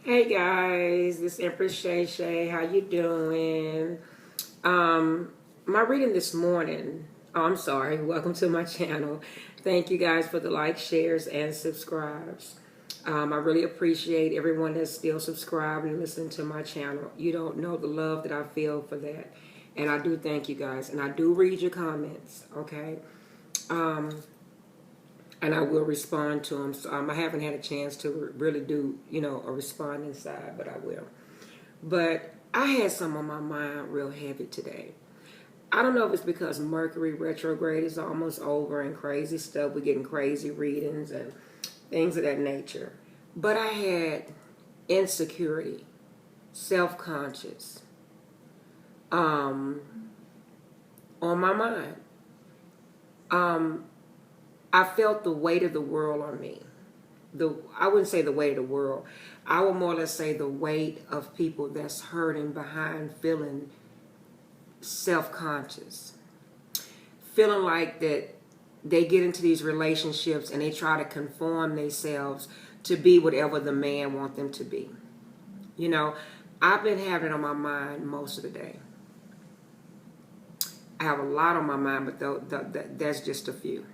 Hey guys, this is Empress Shay Shay. How you doing? My reading this morning. Oh, I'm sorry. Welcome to my channel. Thank you guys for the likes, shares, and subscribes. I really appreciate everyone that's still subscribed and listening to my channel. You don't know the love that I feel for that, and I do thank you guys. And I do read your comments. Okay. And I will respond to them. So I haven't had a chance to really do, a responding side, but I will. But I had some on my mind real heavy today. I don't know if it's because Mercury retrograde is almost over and crazy stuff. We're getting crazy readings and things of that nature. But I had insecurity, self-conscious, on my mind. I felt the weight of the world on me. I wouldn't say the weight of the world. I would more or less say the weight of people that's hurting behind feeling self-conscious. Feeling like that they get into these relationships and they try to conform themselves to be whatever the man wants them to be. I've been having it on my mind most of the day. I have a lot on my mind, but that's just a few.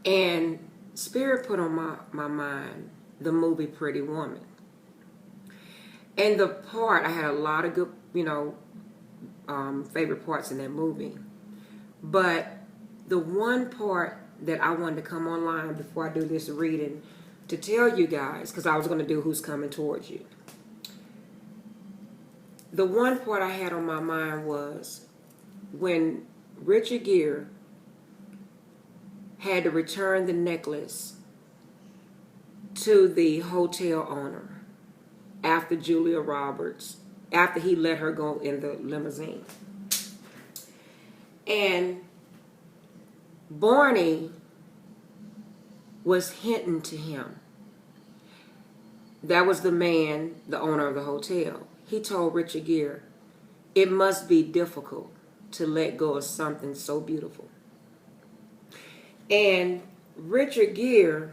And Spirit put on my mind the movie Pretty Woman. And the part, I had a lot of good, favorite parts in that movie. But the one part that I wanted to come online before I do this reading to tell you guys, because I was going to do Who's Coming Towards You. The one part I had on my mind was when Richard Gere had to return the necklace to the hotel owner after Julia Roberts, after he let her go in the limousine. And Barney was hinting to him. That was the man, the owner of the hotel. He told Richard Gere, it must be difficult to let go of something so beautiful. And Richard Gere,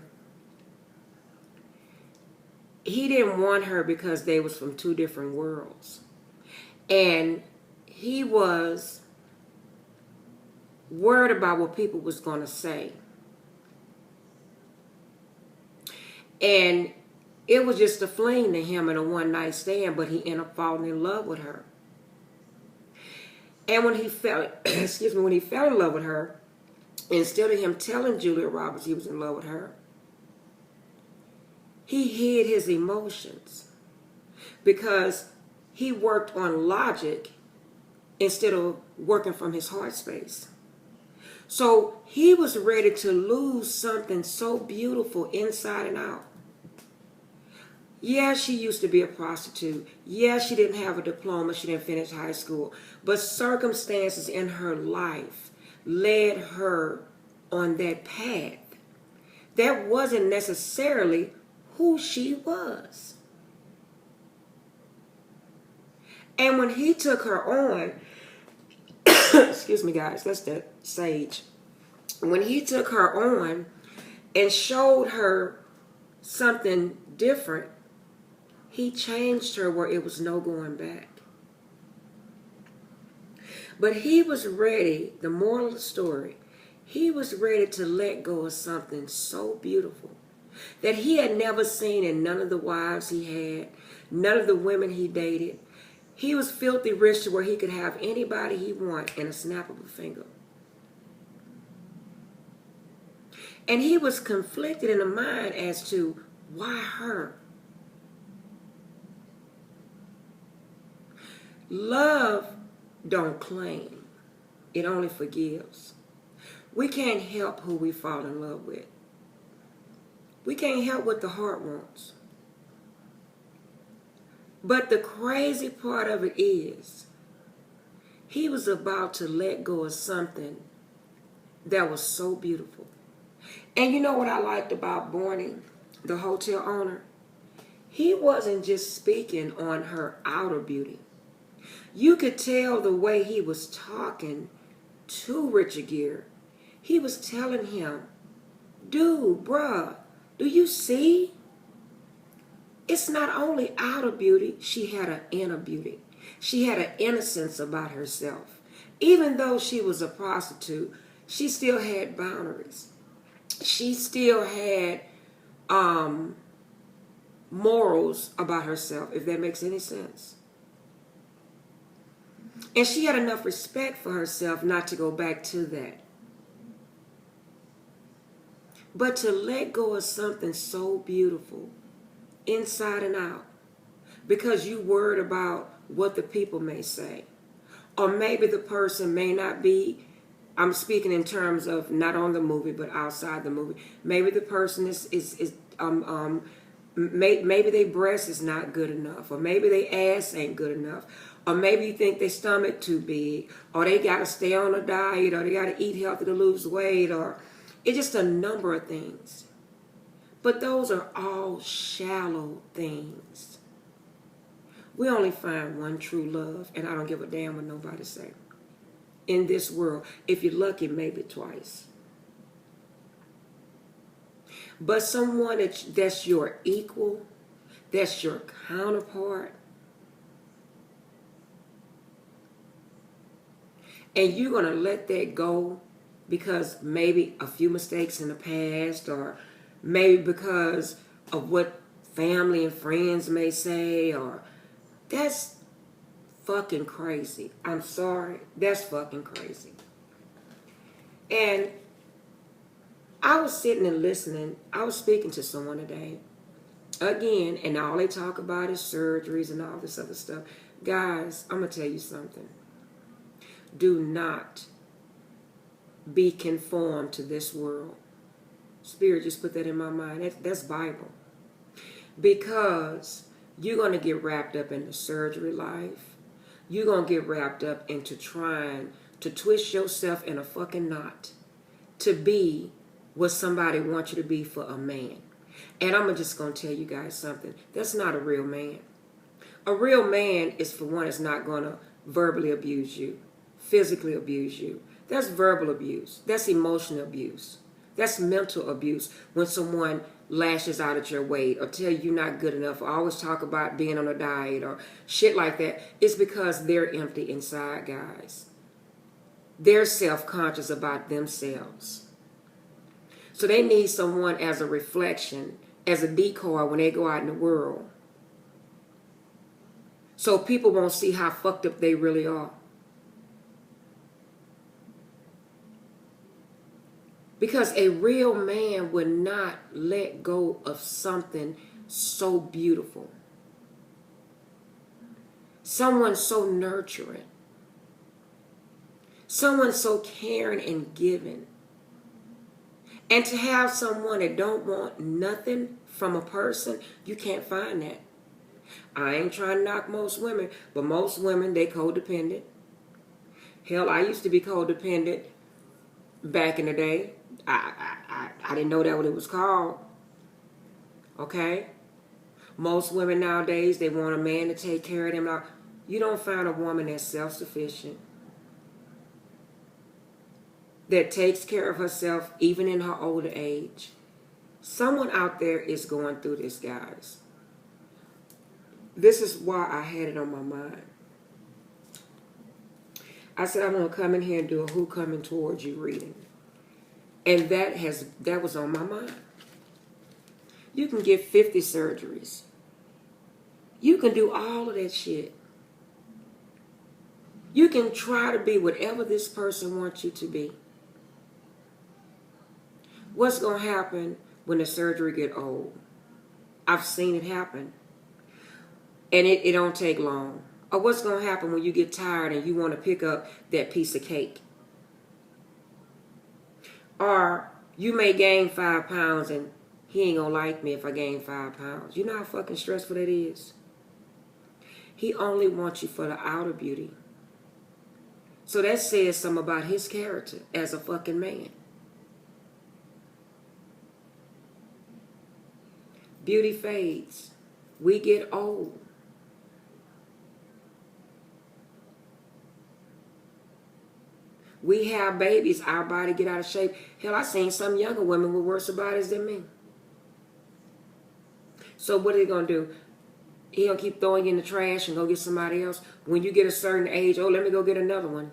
he didn't want her because they was from two different worlds. And he was worried about what people was going to say. And it was just a fling to him and a one-night stand, but he ended up falling in love with her. And when he fell, when he fell in love with her, instead of him telling Julia Roberts he was in love with her, he hid his emotions because he worked on logic instead of working from his heart space. So he was ready to lose something so beautiful inside and out. Yeah, she used to be a prostitute. Yeah, she didn't have a diploma. She didn't finish high school. But circumstances in her life led her on that path. That wasn't necessarily who she was. And when he took her on, excuse me guys, that's that sage. When he took her on and showed her something different, he changed her where it was no going back. But he was ready, the moral of the story, he was ready to let go of something so beautiful that he had never seen in none of the wives he had, none of the women he dated. He was filthy rich to where he could have anybody he wanted in a snap of a finger. And he was conflicted in the mind as to why her. Love don't claim. It only forgives. We can't help who we fall in love with. We can't help what the heart wants. But the crazy part of it is, he was about to let go of something that was so beautiful. And you know what I liked about Barney, the hotel owner? He wasn't just speaking on her outer beauty. You could tell the way he was talking to Richard Gere. He was telling him, dude, bruh, do you see? It's not only outer beauty, she had an inner beauty. She had an innocence about herself. Even though she was a prostitute, she still had boundaries. She still had morals about herself, if that makes any sense. And she had enough respect for herself not to go back to that. But to let go of something so beautiful, inside and out, because you worried about what the people may say. Or maybe the person may not be, I'm speaking in terms of not on the movie, but outside the movie. Maybe the person maybe their breast is not good enough, or maybe their ass ain't good enough, or maybe you think their stomach too big, or they got to stay on a diet, or they got to eat healthy to lose weight, or it's just a number of things. But those are all shallow things. We only find one true love, and I don't give a damn what nobody say. In this world, if you're lucky, maybe twice. But someone that's your equal, that's your counterpart, and you're going to let that go because maybe a few mistakes in the past, or maybe because of what family and friends may say, or that's fucking crazy. I'm sorry. That's fucking crazy. And I was sitting and listening. I was speaking to someone today. Again, and all they talk about is surgeries and all this other stuff. Guys, I'm going to tell you something. Do not be conformed to this world. Spirit just put that in my mind. That's Bible. Because you're going to get wrapped up in the surgery life. You're going to get wrapped up into trying to twist yourself in a fucking knot to be what somebody wants you to be for a man. And I'm just going to tell you guys something. That's not a real man. A real man is for one that's not going to verbally abuse you, physically abuse you. That's verbal abuse. That's emotional abuse. That's mental abuse when someone lashes out at your weight or tell you you're not good enough or always talk about being on a diet or shit like that. It's because they're empty inside, guys. They're self-conscious about themselves. So they need someone as a reflection, as a decoy when they go out in the world. So people won't see how fucked up they really are. Because a real man would not let go of something so beautiful. Someone so nurturing. Someone so caring and giving. And to have someone that don't want nothing from a person, you can't find that. I ain't trying to knock most women, but most women, they codependent. Hell, I used to be codependent back in the day. I didn't know that what it was called. Okay? Most women nowadays, they want a man to take care of them. You don't find a woman that's self-sufficient, that takes care of herself even in her older age. Someone out there is going through this, guys. This is why I had it on my mind. I said I'm going to come in here and do a Who Coming Towards You reading. And that was on my mind. You can get 50 surgeries. You can do all of that shit. You can try to be whatever this person wants you to be. What's going to happen when the surgery get old? I've seen it happen. And it don't take long. Or what's going to happen when you get tired and you want to pick up that piece of cake? Or you may gain 5 pounds and he ain't going to like me if I gain 5 pounds. You know how fucking stressful that is? He only wants you for the outer beauty. So that says something about his character as a fucking man. Beauty fades. We get old. We have babies, our body get out of shape. Hell, I seen some younger women with worse bodies than me. So what are they going to do? He'll keep throwing you in the trash and go get somebody else. When you get a certain age, oh, let me go get another one.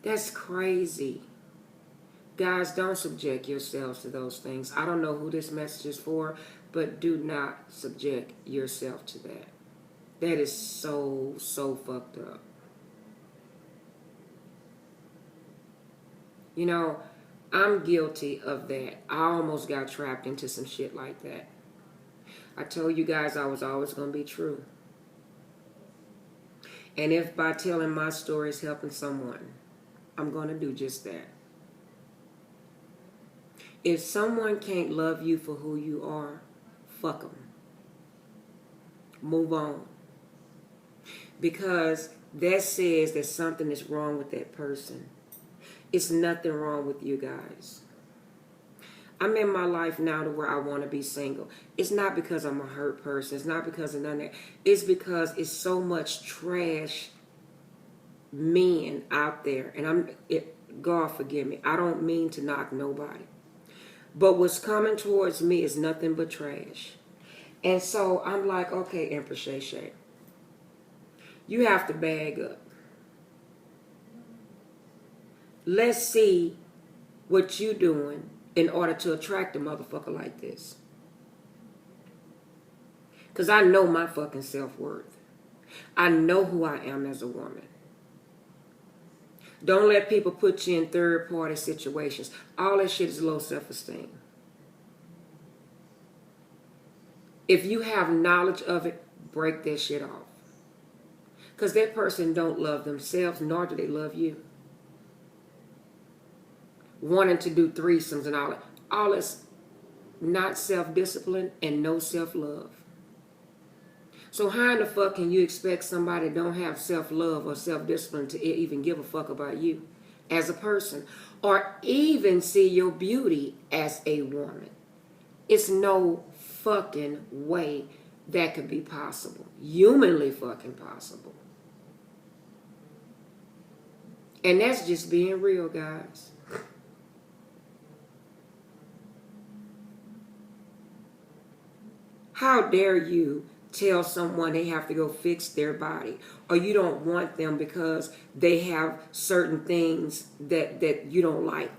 That's crazy. Guys, don't subject yourselves to those things. I don't know who this message is for, but do not subject yourself to that. That is so, so fucked up. You know, I'm guilty of that. I almost got trapped into some shit like that. I told you guys I was always going to be true. And if by telling my story is helping someone, I'm going to do just that. If someone can't love you for who you are, fuck them. Move on. Because that says that something is wrong with that person. It's nothing wrong with you guys. I'm in my life now to where I want to be single. It's not because I'm a hurt person. It's not because of none of that. It's because it's so much trash men out there. And God forgive me. I don't mean to knock nobody. But what's coming towards me is nothing but trash. And so I'm like, okay, Empress Shay Shay, you have to bag up. Let's see what you doing in order to attract a motherfucker like this. Because I know my fucking self-worth. I know who I am as a woman. Don't let people put you in third-party situations. All that shit is low self-esteem. If you have knowledge of it, break that shit off. Because that person don't love themselves, nor do they love you. Wanting to do threesomes and all that. All is not self-discipline and no self-love. So how in the fuck can you expect somebody that don't have self-love or self-discipline to even give a fuck about you as a person? Or even see your beauty as a woman? It's no fucking way that could be possible. Humanly fucking possible. And that's just being real, guys. How dare you tell someone they have to go fix their body, or you don't want them because they have certain things that you don't like?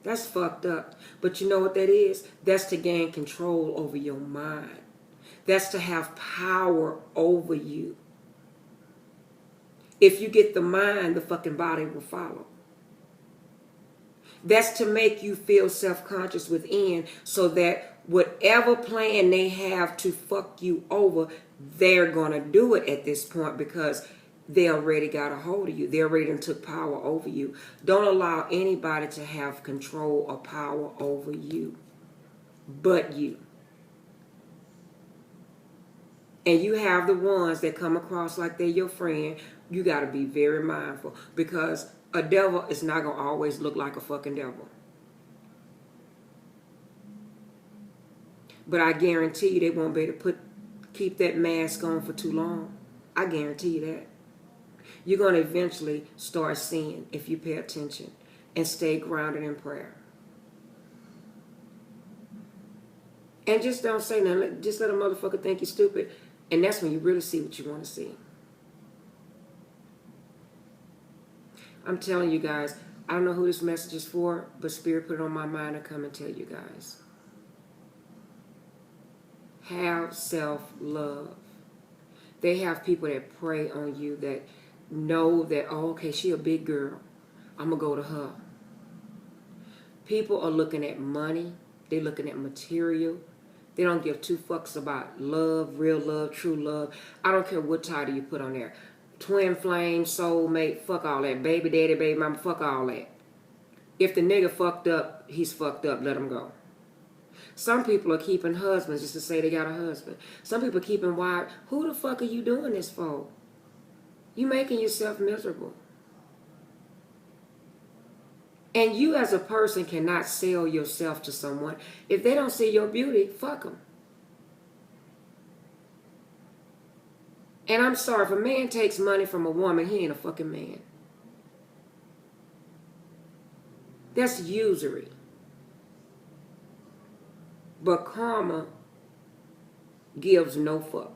That's fucked up. But you know what that is? That's to gain control over your mind. That's to have power over you. If you get the mind, the fucking body will follow. That's to make you feel self-conscious within, so that whatever plan they have to fuck you over, they're going to do it at this point because they already got a hold of you. They already took power over you. Don't allow anybody to have control or power over you but you. And you have the ones that come across like they're your friend. You got to be very mindful, because a devil is not going to always look like a fucking devil. But I guarantee you they won't be able to keep that mask on for too long. I guarantee you that. You're going to eventually start seeing if you pay attention and stay grounded in prayer. And just don't say nothing. Just let a motherfucker think you're stupid. And that's when you really see what you want to see. I'm telling you guys, I don't know who this message is for, but Spirit put it on my mind to come and tell you guys. Have self-love. They have people that prey on you, that know that, oh, okay, she a big girl, I'm going to go to her. People are looking at money. They're looking at material. They don't give two fucks about love, real love, true love. I don't care what title you put on there. Twin flame, soulmate, fuck all that. Baby daddy, baby mama, fuck all that. If the nigga fucked up, he's fucked up. Let him go. Some people are keeping husbands just to say they got a husband. Some people are keeping wives. Who the fuck are you doing this for? You making yourself miserable. And you as a person cannot sell yourself to someone. If they don't see your beauty, fuck them. And I'm sorry, if a man takes money from a woman, he ain't a fucking man. That's usury. But karma gives no fucks.